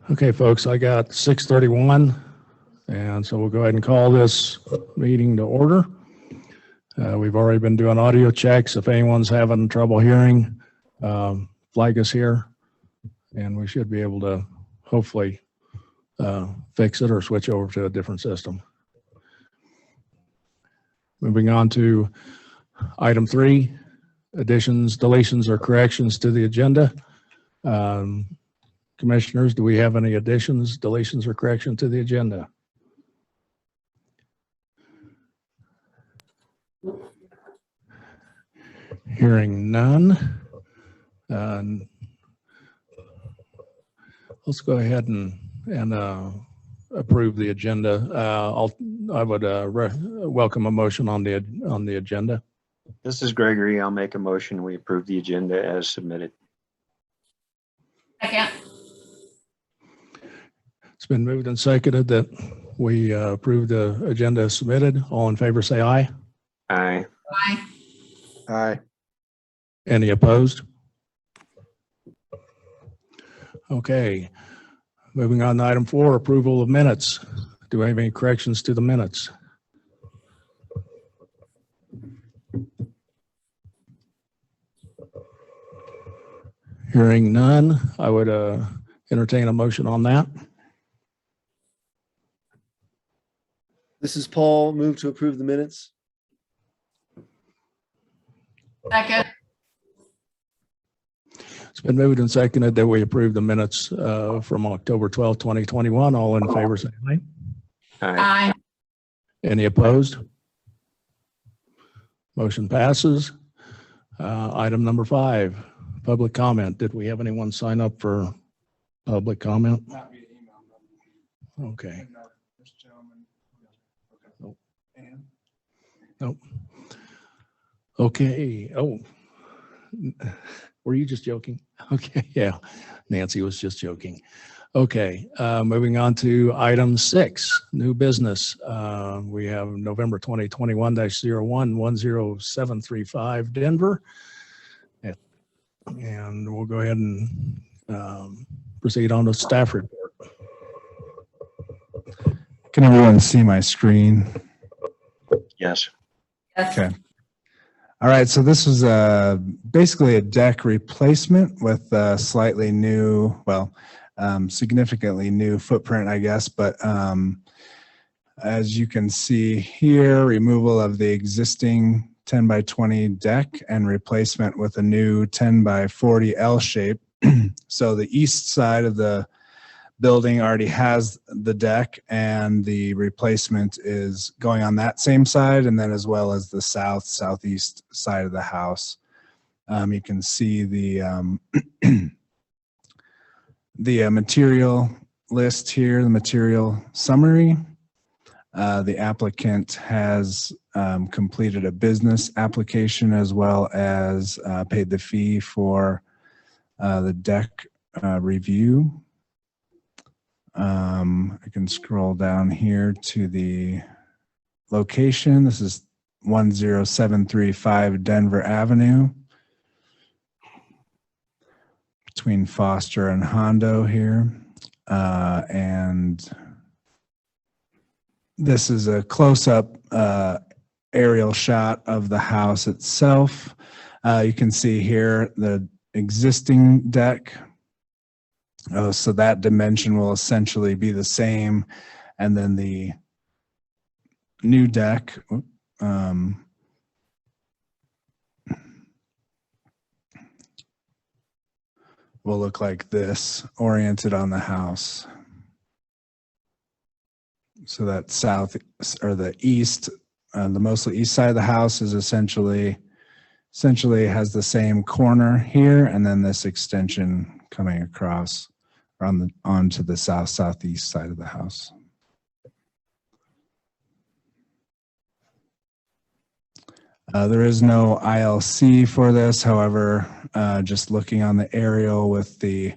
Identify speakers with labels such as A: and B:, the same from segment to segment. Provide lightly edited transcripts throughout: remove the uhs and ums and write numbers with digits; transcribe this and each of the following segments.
A: Okay, folks, I got 6:31, and so we'll go ahead and call this meeting to order. We've already been doing audio checks. If anyone's having trouble hearing, flag us here, and we should be able to hopefully fix it or switch over to a different system. Moving on to item 3, additions, deletions, or corrections to the agenda. Commissioners, do we have any additions, deletions, or corrections to the agenda? Hearing none. Let's go ahead and approve the agenda. I would welcome a motion on the agenda.
B: This is Gregory. I'll make a motion. We approve the agenda as submitted.
C: Second.
A: It's been moved and seconded that we approve the agenda as submitted. All in favor, say aye.
B: Aye.
C: Aye.
B: Aye.
A: Any opposed? Okay. Moving on to item 4, approval of minutes. Do we have any corrections to the minutes? Hearing none, I would entertain a motion on that.
D: This is Paul. Move to approve the minutes.
C: Second.
A: It's been moved and seconded that we approve the minutes from October 12, 2021. All in favor, say aye.
B: Aye.
C: Aye.
A: Any opposed? Motion passes. Item number 5, public comment. Did we have anyone sign up for public comment?
E: Not via email.
A: Okay.
E: This gentleman.
A: Nope.
E: And
A: Nope. Okay. Oh, were you just joking? Okay. Yeah. Nancy was just joking. Okay. Moving on to item 6, new business. We have November 2021-01-10735 Denver. And we'll go ahead and proceed on to staff report.
F: Can everyone see my screen?
B: Yes.
C: Yes.
F: Okay. All right, so this was basically a deck replacement with a slightly new, well, significantly new footprint, I guess. But as you can see here, removal of the existing 10 by 20 deck and replacement with a new 10 by 40 L shape. So the east side of the building already has the deck, and the replacement is going on that same side, and then as well as the southeast side of the house. You can see the the material list here, the material summary. The applicant has completed a business application as well as paid the fee for the deck review. I can scroll down here to the location. This is 10735 Denver Avenue, between Foster and Hondo here. And this is a close-up aerial shot of the house itself. You can see here the existing deck. So that dimension will essentially be the same, and then the new deck will look like this, oriented on the house. So that south or the east, the mostly east side of the house is essentially has the same corner here, and then this extension coming across onto the southeast side of the house. There is no ILC for this. However, just looking on the aerial with the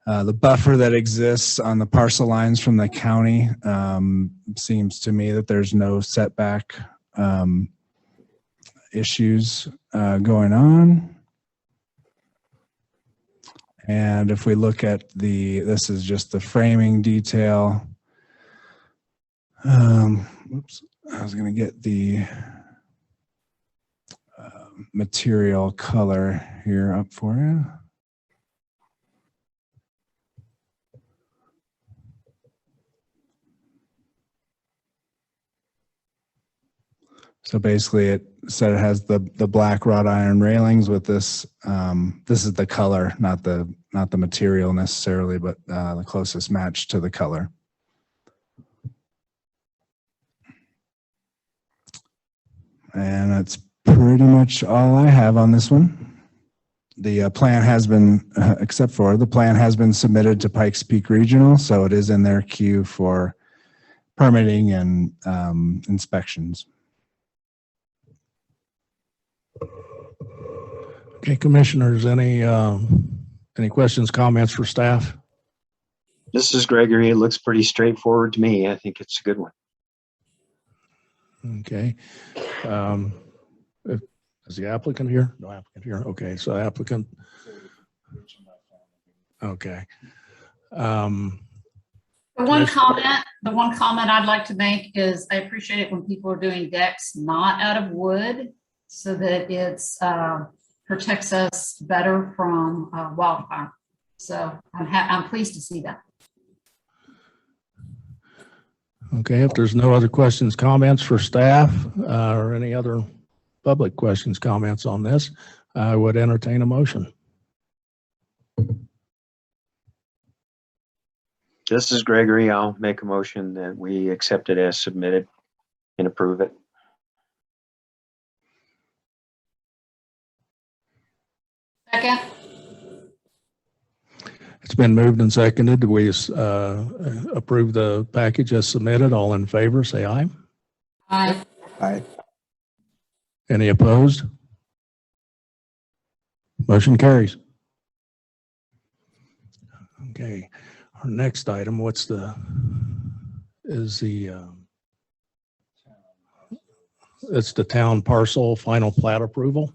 F: buffer that exists on the parcel lines from the county, seems to me that there's no setback issues going on. And if we look at this is just the framing detail. Oops, I was going to get the material color here up for you. So basically it said it has the black wrought iron railings with this, this is the color, not the material necessarily, but the closest match to the color. And that's pretty much all I have on this one. The plan has been, except for the plan has been submitted to Pikes Peak Regional, so it is in their queue for permitting and inspections.
A: Okay, commissioners, any questions, comments for staff?
B: This is Gregory. It looks pretty straightforward to me. I think it's a good one.
A: Okay. Is the applicant here? No applicant here. Okay, so applicant. Okay.
C: The one comment I'd like to make is I appreciate it when people are doing decks not out of wood so that it's protects us better from wildfire. So I'm pleased to see that.
A: Okay, if there's no other questions, comments for staff or any other public questions, comments on this, I would entertain a motion.
B: This is Gregory. I'll make a motion that we accept it as submitted and approve it.
C: Second.
A: It's been moved and seconded. We approve the package as submitted. All in favor, say aye.
C: Aye.
F: Aye.
A: Any opposed? Motion carries. Okay, our next item, it's the town parcel final plat approval.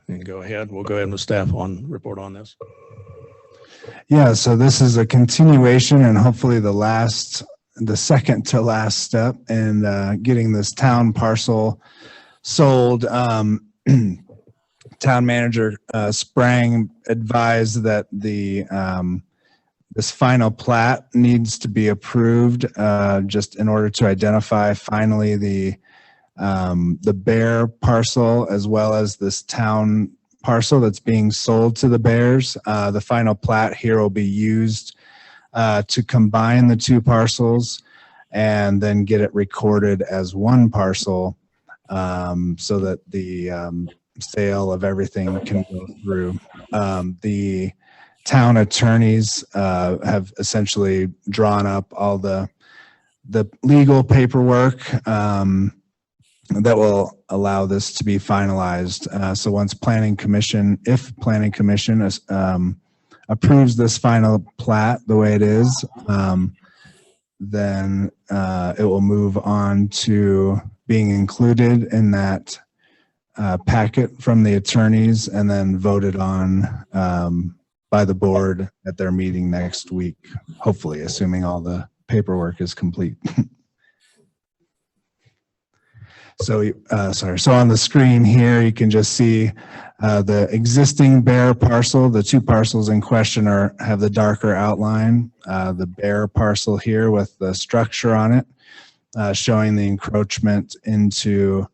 A: And go ahead, we'll go ahead with staff on report on this.
F: Yeah, so this is a continuation and hopefully the second to last step in getting this town parcel sold. Town manager Sprang advised that this final plat needs to be approved just in order to identify finally the Bear parcel as well as this town parcel that's being sold to the Bears. The final plat here will be used to combine the two parcels and then get it recorded as one parcel so that the sale of everything can go through. The town attorneys have essentially drawn up all the legal paperwork that will allow this to be finalized. So once if Planning Commission approves this final plat the way it is, then it will move on to being included in that packet from the attorneys and then voted on by the board at their meeting next week, hopefully, assuming all the paperwork is complete. So, so on the screen here, you can just see the existing Bear parcel. The two parcels in question have the darker outline. The Bear parcel here with the structure on it, showing the encroachment into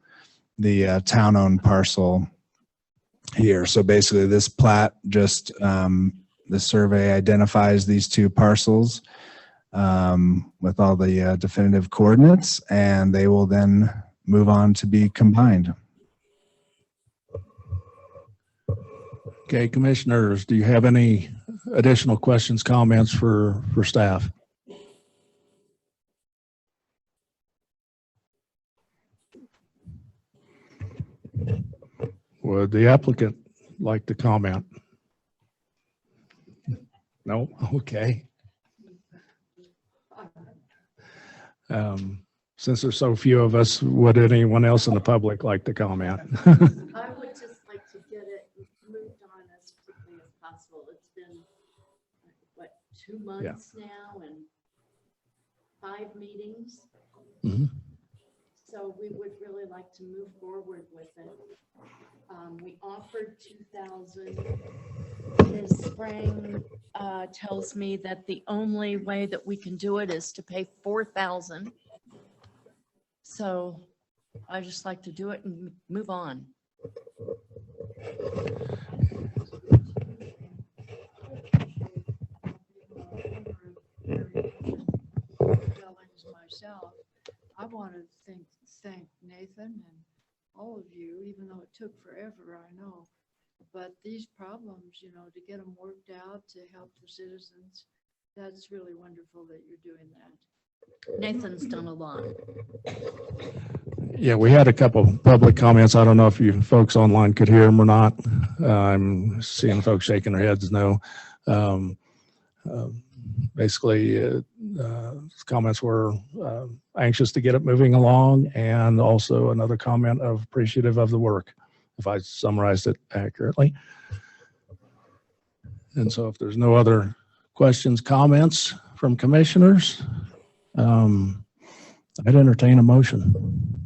F: the town-owned parcel here. So basically this plat just, the survey identifies these two parcels with all the definitive coordinates, and they will then move on to be combined.
A: Okay, commissioners, do you have any additional questions, comments for staff? Would the applicant like to comment? No? Okay. Since there's so few of us, would anyone else in the public like to comment?
G: I would just like to get it moved on as quickly 2 months now and 5 meetings.
A: Mhm.
G: So we would really like to move forward with it. We offered 2,000. Ms. Spring tells me that the only way that we can do it is to pay 4,000. So I just like to do it and move on.
H: Myself, I want to thank Nathan and all of you, even though it took forever, I know. But these problems, you know, to get them worked out to help the citizens, that's really wonderful that you're doing that.
G: Nathan's done a lot.
A: Yeah, we had a couple public comments. I don't know if you folks online could hear them or not. I'm seeing folks shaking their heads no. Basically, comments were anxious to get it moving along, and also another comment of appreciative of the work, if I summarized it accurately. And so if there's no other questions, comments from commissioners, I'd entertain a motion.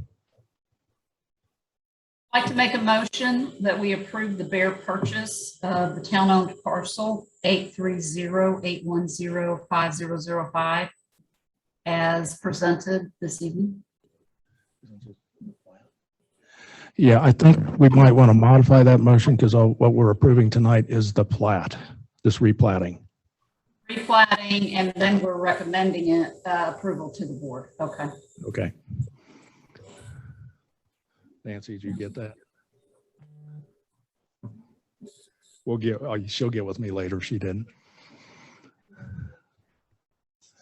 C: I'd like to make a motion that we approve the bare purchase of the town-owned parcel 830-810-5005 as presented this evening.
A: Yeah, I think we might want to modify that motion because what we're approving tonight is the plat, this replatting.
C: Replatting, and then we're recommending it approval to the board. Okay.
A: Okay. Nancy, did you get that? We'll get, she'll get with me later. She didn't.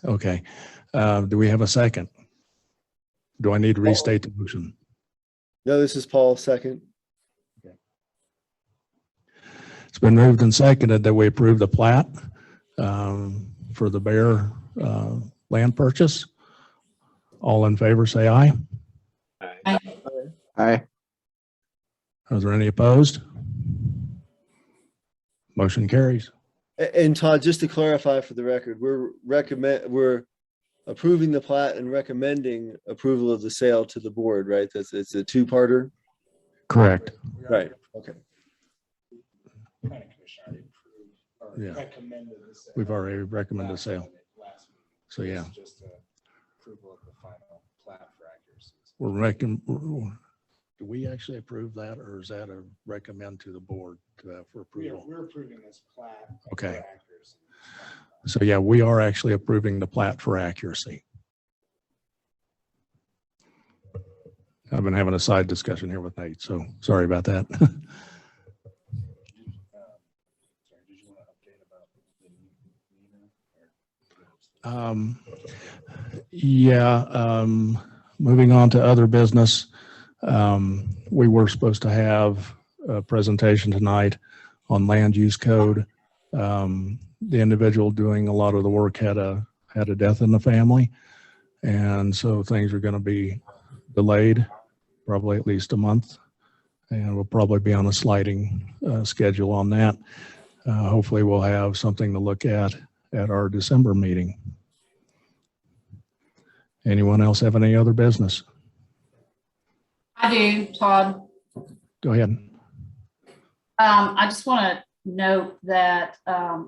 A: Okay. Do we have a second? Do I need to restate the motion?
D: No, this is Paul, second.
A: It's been moved and seconded that we approve the plat for the Bear land purchase. All in favor, say aye.
C: Aye.
B: Aye.
A: Are there any opposed? Motion carries.
D: And Todd, just to clarify for the record, we're approving the plat and recommending approval of the sale to the board, right? It's a two-parter?
A: Correct.
D: Right, okay.
F: Planning commission already approved or
A: Yeah.
F: recommended the sale.
A: We've already recommended sale.
F: Last meeting.
A: So yeah,
F: It's just approval of the final plat for accuracy.
A: we're do we actually approve that, or is that a recommend to the board for approval?
F: We're approving this plat.
A: Okay.
F: For accuracy.
A: So yeah, we are actually approving the plat for accuracy. I've been having a side discussion here with Nate, so sorry about that.
F: Sorry, did you want to update about the Nina?
A: Moving on to other business. We were supposed to have a presentation tonight on land use code. The individual doing a lot of the work had a death in the family, and so things are going to be delayed probably at least a month, and we'll probably be on a sliding schedule on that. Hopefully we'll have something to look at our December meeting. Anyone else have any other business?
C: I do, Todd.
A: Go ahead.
C: I just want to note that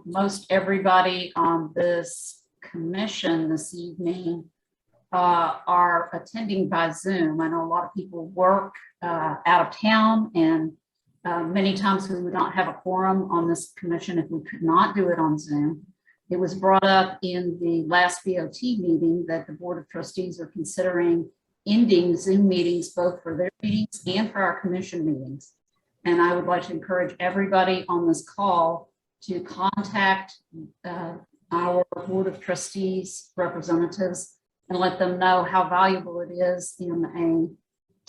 C: most everybody on this commission this evening are attending by Zoom. I know a lot of people work out of town, and many times we would not have a quorum on this commission if we could not do it on Zoom. It was brought up in the last BOT meeting that the Board of Trustees are considering ending Zoom meetings, both for their meetings and for our commission meetings. And I would like to encourage everybody on this call to contact our Board of Trustees representatives and let them know how valuable it is in a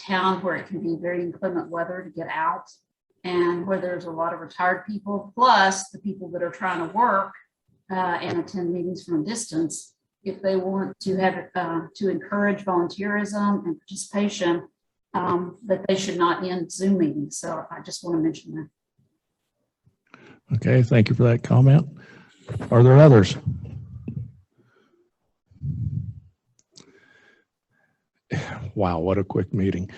C: town where it can be very inclement weather to get out, and where there's a lot of retired people, plus the people that are trying to work and attend meetings from a distance. If they want to have to encourage volunteerism and participation, that they should not end Zoom meetings. So I just want to mention that.
A: Okay, thank you for that comment. Are there others? Wow, what a quick meeting.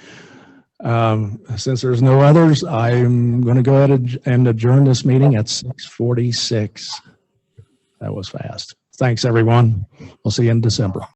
A: Since there's no others, I'm going to go ahead and adjourn this meeting at 6:46. That was fast. Thanks, everyone. We'll see you in December.